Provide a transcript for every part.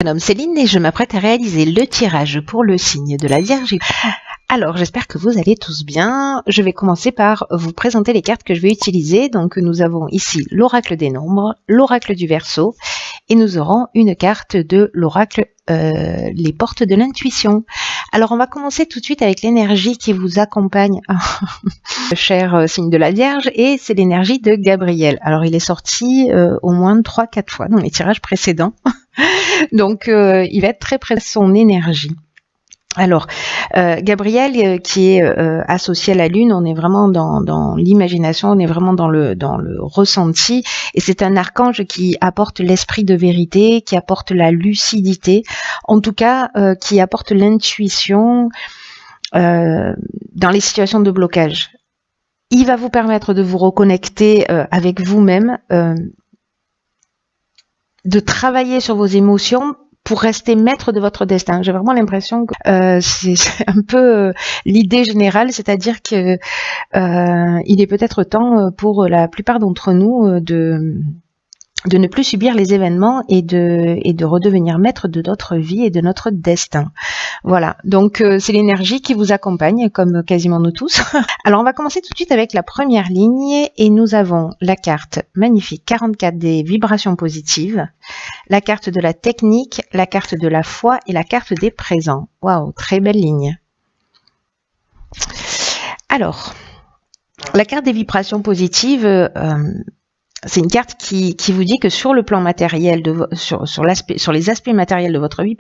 Je me nomme Céline et je m'apprête à réaliser le tirage pour le signe de la Vierge. Alors, j'espère que vous allez tous bien. Je vais commencer par vous présenter les cartes que je vais utiliser. Donc, nous avons ici l'oracle des nombres, l'oracle du Verseau, et nous aurons une carte de l'oracle les portes de l'intuition. Alors, on va commencer tout de suite avec l'énergie qui vous accompagne, cher signe de la Vierge, et c'est l'énergie de Gabriel. Alors, il est sorti au moins 3-4 fois dans les tirages précédents. Donc, il va être très près de son énergie. Alors, Gabriel, qui est associé à la Lune, on est vraiment dans l'imagination, on est vraiment dans le ressenti, et c'est un archange qui apporte l'esprit de vérité, qui apporte la lucidité, en tout cas, qui apporte l'intuition dans les situations de blocage. Il va vous permettre de vous reconnecter avec vous-même, de travailler sur vos émotions pour rester maître de votre destin. J'ai vraiment l'impression que c'est un peu l'idée générale, c'est-à-dire que il est peut-être temps pour la plupart d'entre nous de ne plus subir les événements et de redevenir maître de notre vie et de notre destin. Voilà, donc c'est l'énergie qui vous accompagne, comme quasiment nous tous. Alors on va commencer tout de suite avec la première ligne, et nous avons la carte magnifique 44 des vibrations positives, la carte de la technique, la carte de la foi et la carte des présents. Waouh, très belle ligne. Alors, la carte des vibrations positives, c'est une carte qui vous dit que sur le plan matériel, sur les aspects matériels de votre vie,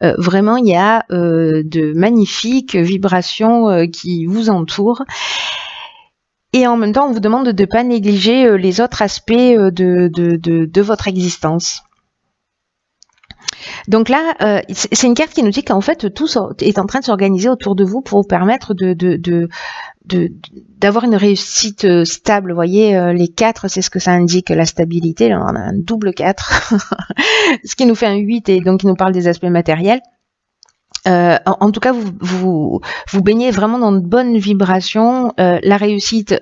vraiment il y a de magnifiques vibrations qui vous entourent. Et en même temps, on vous demande de ne pas négliger les autres aspects de votre existence. Donc là, c'est une carte qui nous dit qu'en fait, tout est en train de s'organiser autour de vous pour vous permettre d'avoir une réussite stable. Vous voyez, les 4, c'est ce que ça indique, la stabilité. Là, on a un double 4, ce qui nous fait un 8 et donc qui nous parle des aspects matériels. En tout cas, vous baignez vraiment dans de bonnes vibrations. La réussite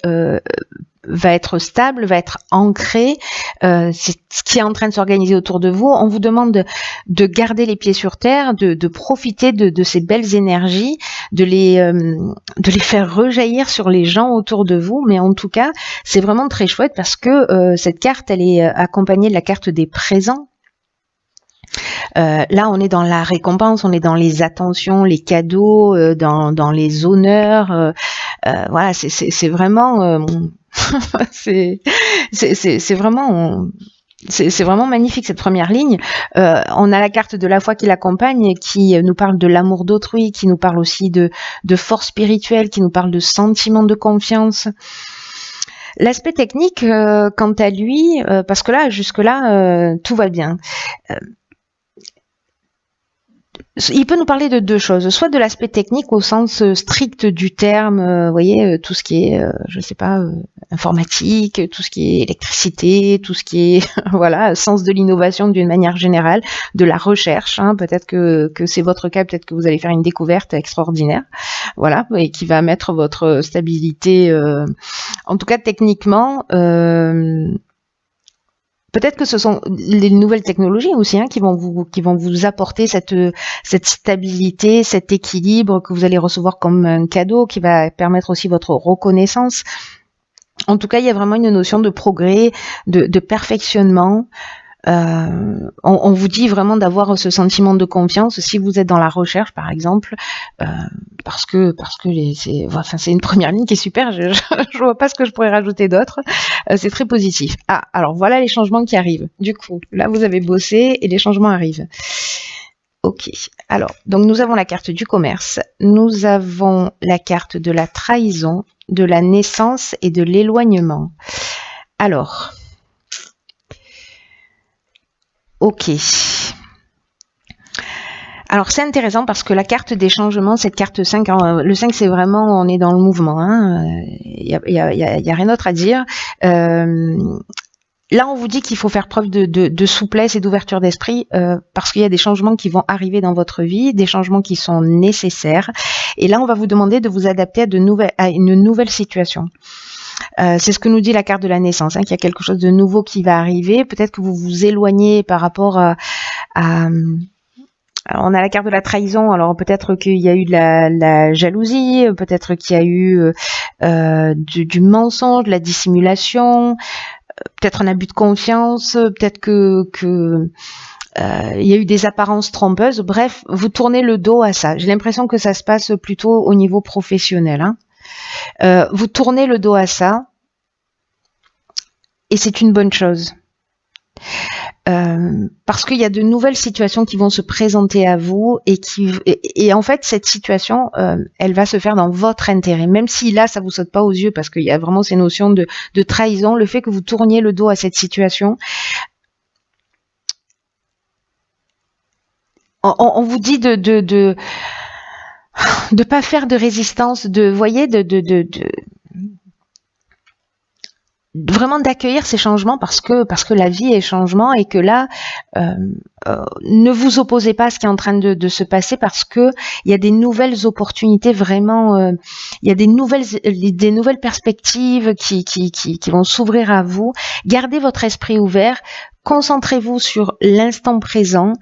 va être stable, va être ancrée. C'est ce qui est en train de s'organiser autour de vous. On vous demande de garder les pieds sur terre, de profiter de ces belles énergies, de les faire rejaillir sur les gens autour de vous. Mais en tout cas, c'est vraiment très chouette parce que cette carte, elle est accompagnée de la carte des présents. Là, on est dans la récompense, on est dans les attentions, les cadeaux, dans les honneurs. Voilà, c'est vraiment, c'est vraiment magnifique cette première ligne. On a la carte de la foi qui l'accompagne, qui nous parle de l'amour d'autrui, qui nous parle aussi de force spirituelle, qui nous parle de sentiment de confiance. L'aspect technique, quant à lui, parce que là, jusque-là, tout va bien. Il peut nous parler de deux choses, soit de l'aspect technique au sens strict du terme, vous voyez, tout ce qui est, je sais pas, informatique, tout ce qui est électricité, tout ce qui est, voilà, sens de l'innovation d'une manière générale, de la recherche, hein, peut-être que c'est votre cas, peut-être que vous allez faire une découverte extraordinaire, voilà, et qui va mettre votre stabilité, en tout cas techniquement, peut-être que ce sont les nouvelles technologies aussi, hein, qui vont vous apporter cette stabilité, cet équilibre que vous allez recevoir comme un cadeau, qui va permettre aussi votre reconnaissance. En tout cas, il y a vraiment une notion de progrès, de perfectionnement. On vous dit vraiment d'avoir ce sentiment de confiance si vous êtes dans la recherche, par exemple, parce que c'est une première ligne qui est super. Je vois pas ce que je pourrais rajouter d'autre. C'est très positif. Ah, alors voilà les changements qui arrivent. Du coup, là vous avez bossé et les changements arrivent. Ok. Alors, donc nous avons la carte du commerce, nous avons la carte de la trahison, de la naissance et de l'éloignement. Alors. Ok. Alors c'est intéressant parce que la carte des changements, cette carte 5, le 5 c'est vraiment, on est dans le mouvement, hein, y a rien d'autre à dire. Là on vous dit qu'il faut faire preuve de souplesse et d'ouverture d'esprit parce qu'il y a des changements qui vont arriver dans votre vie, des changements qui sont nécessaires. Et là on va vous demander de vous adapter à une nouvelle situation. C'est ce que nous dit la carte de la naissance, hein, qu'il y a quelque chose de nouveau qui va arriver. Peut-être que vous vous éloignez par rapport Alors, on a la carte de la trahison, alors peut-être qu'il y a eu de la jalousie, peut-être qu'il y a eu du mensonge, de la dissimulation, peut-être un abus de confiance, peut-être que il y a eu des apparences trompeuses. Bref, vous tournez le dos à ça. J'ai l'impression que ça se passe plutôt au niveau professionnel. Vous tournez le dos à ça et c'est une bonne chose. Parce qu'il y a de nouvelles situations qui vont se présenter à vous et en fait cette situation elle va se faire dans votre intérêt, même si là ça vous saute pas aux yeux parce qu'il y a vraiment ces notions de trahison. Le fait que vous tourniez le dos à cette situation, on vous dit de pas faire de résistance, voyez, vraiment d'accueillir ces changements parce que la vie est changement et que là ne vous opposez pas à ce qui est en train de se passer parce que il y a des nouvelles opportunités vraiment, il y a des nouvelles perspectives qui vont s'ouvrir à vous. Gardez votre esprit ouvert, concentrez-vous sur l'instant présent.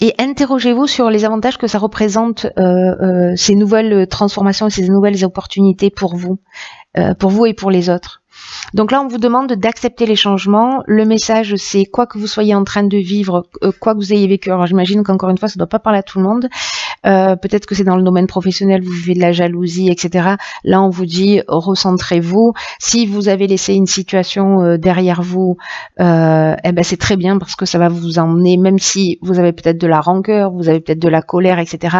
Et interrogez-vous sur les avantages que ça représente, ces nouvelles transformations et ces nouvelles opportunités pour vous et pour les autres. Donc là, on vous demande d'accepter les changements. Le message, c'est quoi que vous soyez en train de vivre, quoi que vous ayez vécu. Alors j'imagine qu'encore une fois, ça ne doit pas parler à tout le monde. Peut-être que c'est dans le domaine professionnel, vous vivez de la jalousie, etc. Là, on vous dit, recentrez-vous. Si vous avez laissé une situation derrière vous, c'est très bien parce que ça va vous emmener, même si vous avez peut-être de la rancœur, vous avez peut-être de la colère, etc.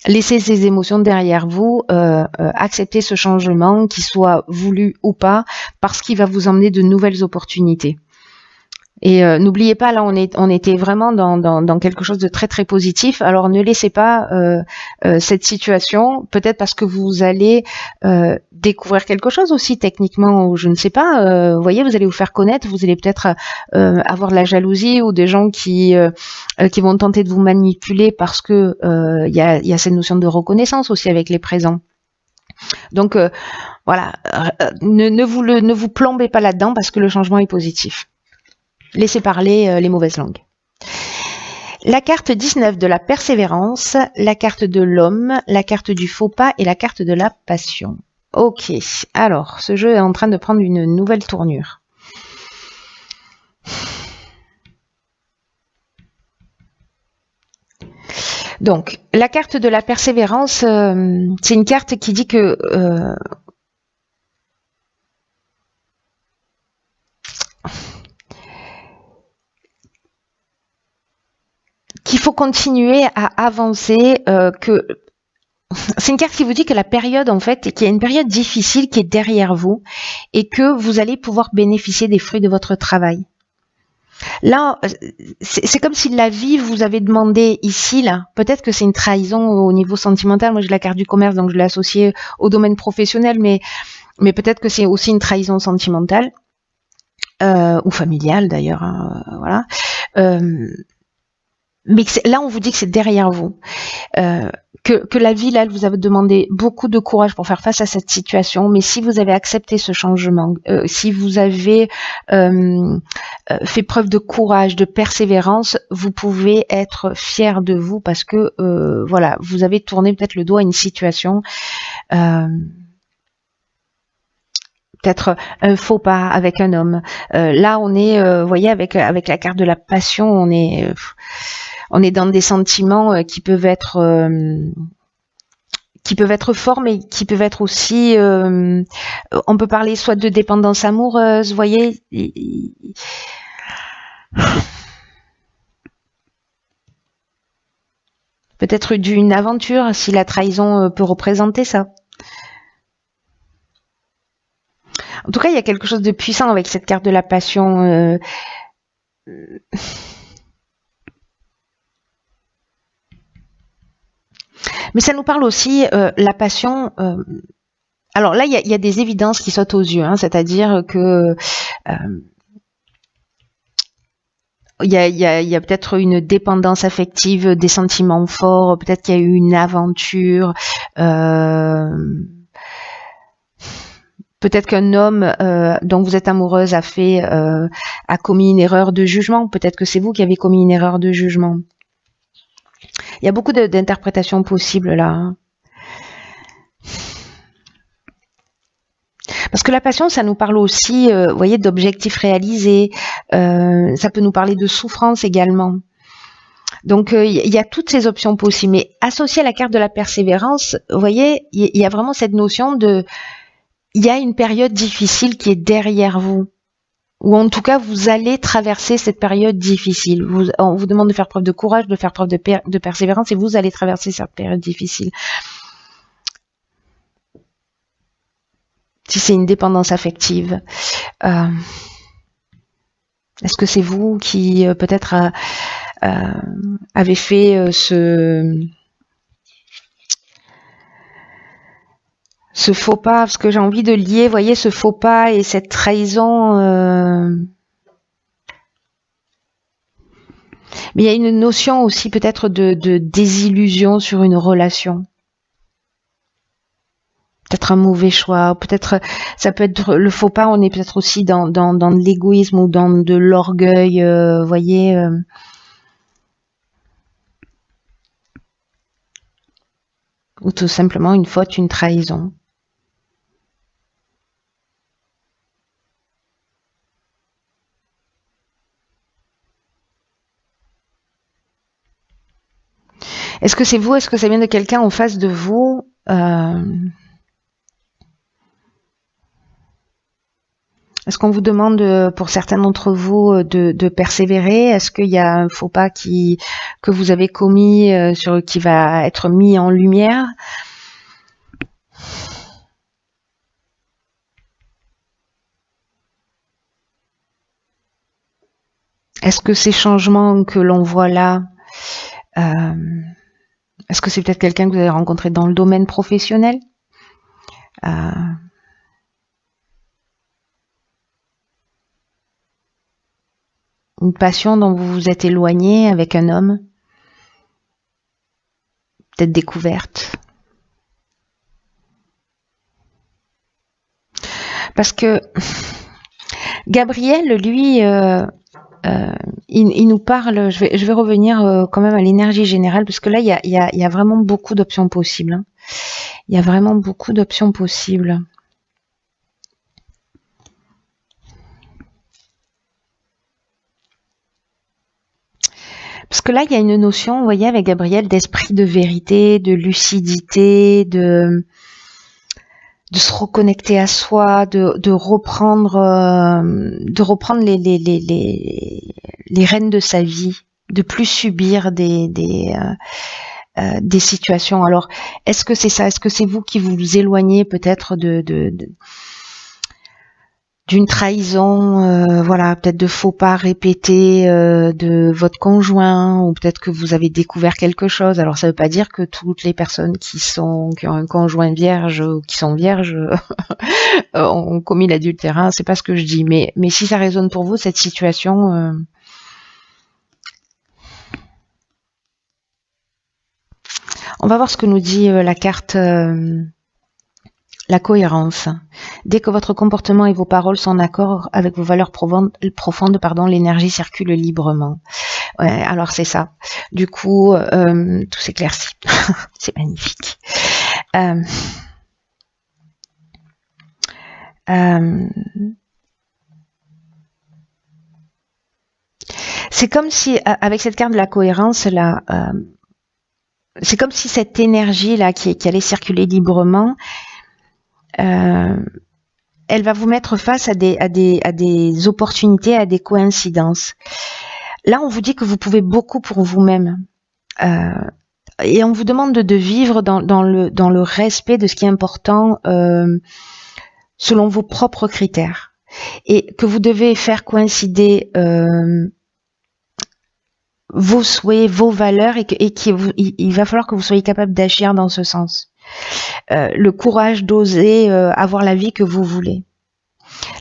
Laissez ces émotions derrière vous, acceptez ce changement, qu'il soit voulu ou pas, parce qu'il va vous emmener de nouvelles opportunités. Et n'oubliez pas, là on était vraiment dans quelque chose de très très positif. Alors ne laissez pas cette situation, peut-être parce que vous allez découvrir quelque chose aussi techniquement, ou je ne sais pas. Vous voyez, vous allez vous faire connaître, vous allez peut-être avoir de la jalousie ou des gens qui vont tenter de vous manipuler parce que il y a cette notion de reconnaissance aussi avec les présents. Donc voilà, ne vous plombez pas là-dedans parce que le changement est positif. Laissez parler les mauvaises langues. La carte 19 de la persévérance, la carte de l'homme, la carte du faux pas et la carte de la passion. Ok, alors ce jeu est en train de prendre une nouvelle tournure. Donc, la carte de la persévérance, c'est une carte qui dit que qu'il faut continuer à avancer, que c'est une carte qui vous dit que la période, en fait, qu'il y a une période difficile qui est derrière vous et que vous allez pouvoir bénéficier des fruits de votre travail. Là, c'est comme si la vie vous avait demandé ici, là, peut-être que c'est une trahison au niveau sentimental. Moi, j'ai la carte du commerce, donc je l'ai associée au domaine professionnel, mais peut-être que c'est aussi une trahison sentimentale, ou familiale d'ailleurs, hein, voilà. Mais là, on vous dit que c'est derrière vous, que la vie, là, elle vous a demandé beaucoup de courage pour faire face à cette situation. Mais si vous avez accepté ce changement, si vous avez fait preuve de courage, de persévérance, vous pouvez être fier de vous parce que voilà, vous avez tourné peut-être le dos à une situation. Peut-être un faux pas avec un homme. Là, on est, vous voyez, avec la carte de la passion, on est dans des sentiments qui peuvent être forts, mais qui peuvent être aussi, on peut parler soit de dépendance amoureuse, vous voyez. Peut-être d'une aventure, si la trahison peut représenter ça. En tout cas, il y a quelque chose de puissant avec cette carte de la passion. Mais ça nous parle aussi, la passion. Alors là, il y a des évidences qui sautent aux yeux, hein, c'est-à-dire que il y a peut-être une dépendance affective, des sentiments forts, peut-être qu'il y a eu une aventure. Peut-être qu'un homme dont vous êtes amoureuse a commis une erreur de jugement. Peut-être que c'est vous qui avez commis une erreur de jugement. Il y a beaucoup d'interprétations possibles là. Hein. Parce que la passion, ça nous parle aussi, vous voyez, d'objectifs réalisés. Ça peut nous parler de souffrance également. Donc, il y a toutes ces options possibles. Mais associé à la carte de la persévérance, vous voyez, il y a vraiment cette notion de... Il y a une période difficile qui est derrière vous. Ou en tout cas, vous allez traverser cette période difficile. On vous demande de faire preuve de courage, de faire preuve de persévérance, et vous allez traverser cette période difficile. Si c'est une dépendance affective, est-ce que c'est vous qui peut-être avez fait ce faux pas, parce que j'ai envie de lier, vous voyez, ce faux pas et cette trahison. Mais il y a une notion aussi peut-être de désillusion sur une relation. Peut-être un mauvais choix, peut-être ça peut être le faux pas, on est peut-être aussi dans de l'égoïsme ou dans de l'orgueil, vous voyez. Ou tout simplement une faute, une trahison. Est-ce que c'est vous? Est-ce que ça vient de quelqu'un en face de vous? Est-ce qu'on vous demande, pour certains d'entre vous, de persévérer? Est-ce qu'il y a un faux pas que vous avez commis qui va être mis en lumière? Est-ce que ces changements que l'on voit là, est-ce que c'est peut-être quelqu'un que vous avez rencontré dans le domaine professionnel? Une passion dont vous vous êtes éloigné avec un homme? Peut-être découverte? Parce que Gabriel, lui, il nous parle, je vais revenir quand même à l'énergie générale, parce que là, il y a vraiment beaucoup d'options possibles. Hein. Il y a vraiment beaucoup d'options possibles. Parce que là, il y a une notion, vous voyez, avec Gabriel, d'esprit de vérité, de lucidité, de se reconnecter à soi, de reprendre les rênes de sa vie, de plus subir des situations. Alors, est-ce que c'est ça? Est-ce que c'est vous qui vous éloignez peut-être d'une trahison, voilà, peut-être de faux pas répétés de votre conjoint, ou peut-être que vous avez découvert quelque chose. Alors ça veut pas dire que toutes les personnes qui ont un conjoint vierge ou qui sont vierges ont commis l'adultère, hein, c'est pas ce que je dis, mais si ça résonne pour vous cette situation, on va voir ce que nous dit la carte. La cohérence. Dès que votre comportement et vos paroles sont en accord avec vos valeurs profondes, l'énergie circule librement. Ouais, alors c'est ça. Du coup, tout s'éclaircit. C'est magnifique. C'est comme si, avec cette carte de la cohérence, là, c'est comme si cette énergie là qui allait circuler librement, elle va vous mettre face à des opportunités, à des coïncidences. Là, on vous dit que vous pouvez beaucoup pour vous-même. Et on vous demande de vivre dans le respect de ce qui est important selon vos propres critères. Et que vous devez faire coïncider vos souhaits, vos valeurs, il va falloir que vous soyez capable d'agir dans ce sens. Le courage d'oser avoir la vie que vous voulez.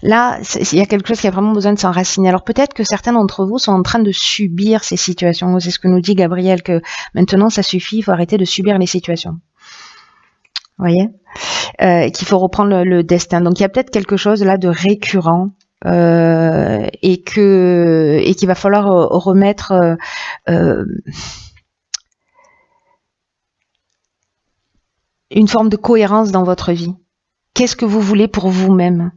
Là, il y a quelque chose qui a vraiment besoin de s'enraciner. Alors peut-être que certains d'entre vous sont en train de subir ces situations. C'est ce que nous dit Gabriel, que maintenant ça suffit, il faut arrêter de subir les situations. voyez, qu'il faut reprendre le destin. Donc il y a peut-être quelque chose là de récurrent et qu'il va falloir remettre une forme de cohérence dans votre vie. Qu'est-ce que vous voulez pour vous-même?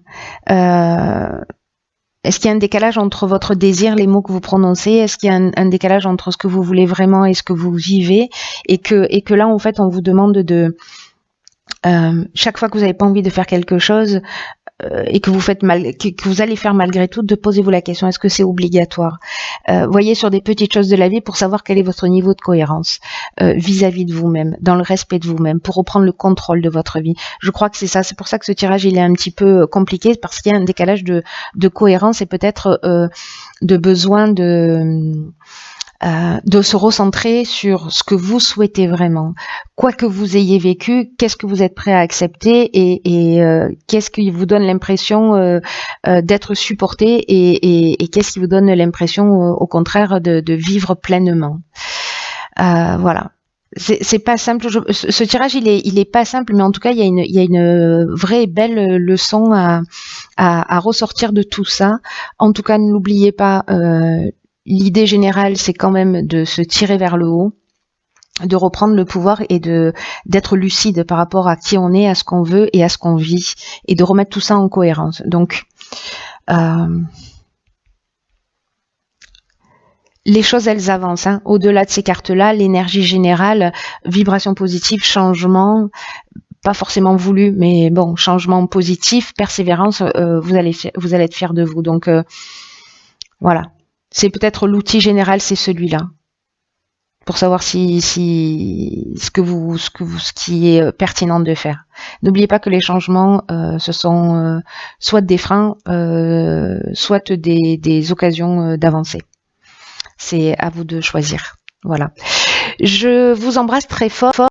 Est-ce qu'il y a un décalage entre votre désir, les mots que vous prononcez? Est-ce qu'il y a un décalage entre ce que vous voulez vraiment et ce que vous vivez? Et que là, en fait, on vous demande de... chaque fois que vous n'avez pas envie de faire quelque chose et que vous faites que vous allez faire malgré tout, de posez-vous la question, est-ce que c'est obligatoire? Voyez sur des petites choses de la vie pour savoir quel est votre niveau de cohérence vis-à-vis de vous-même, dans le respect de vous-même, pour reprendre le contrôle de votre vie. Je crois que c'est ça, c'est pour ça que ce tirage il est un petit peu compliqué, parce qu'il y a un décalage de cohérence et peut-être de besoin de se recentrer sur ce que vous souhaitez vraiment. Quoi que vous ayez vécu, qu'est-ce que vous êtes prêt à accepter et qu'est-ce qui vous donne l'impression d'être supporté et qu'est-ce qui vous donne l'impression au contraire de vivre pleinement. Voilà. C'est pas simple. Ce tirage il est pas simple, mais en tout cas il y a une vraie belle leçon à ressortir de tout ça. En tout cas, ne l'oubliez pas. L'idée générale, c'est quand même de se tirer vers le haut, de reprendre le pouvoir et d'être lucide par rapport à qui on est, à ce qu'on veut et à ce qu'on vit, et de remettre tout ça en cohérence. Donc, les choses, elles avancent. Hein. Au-delà de ces cartes-là, l'énergie générale, vibration positive, changement, pas forcément voulu, mais bon, changement positif, persévérance, vous allez être fiers de vous. Donc, voilà. C'est peut-être l'outil général, c'est celui-là, pour savoir si ce qui est pertinent de faire. N'oubliez pas que les changements, ce sont soit des freins, soit des occasions d'avancer. C'est à vous de choisir. Voilà. Je vous embrasse très fort.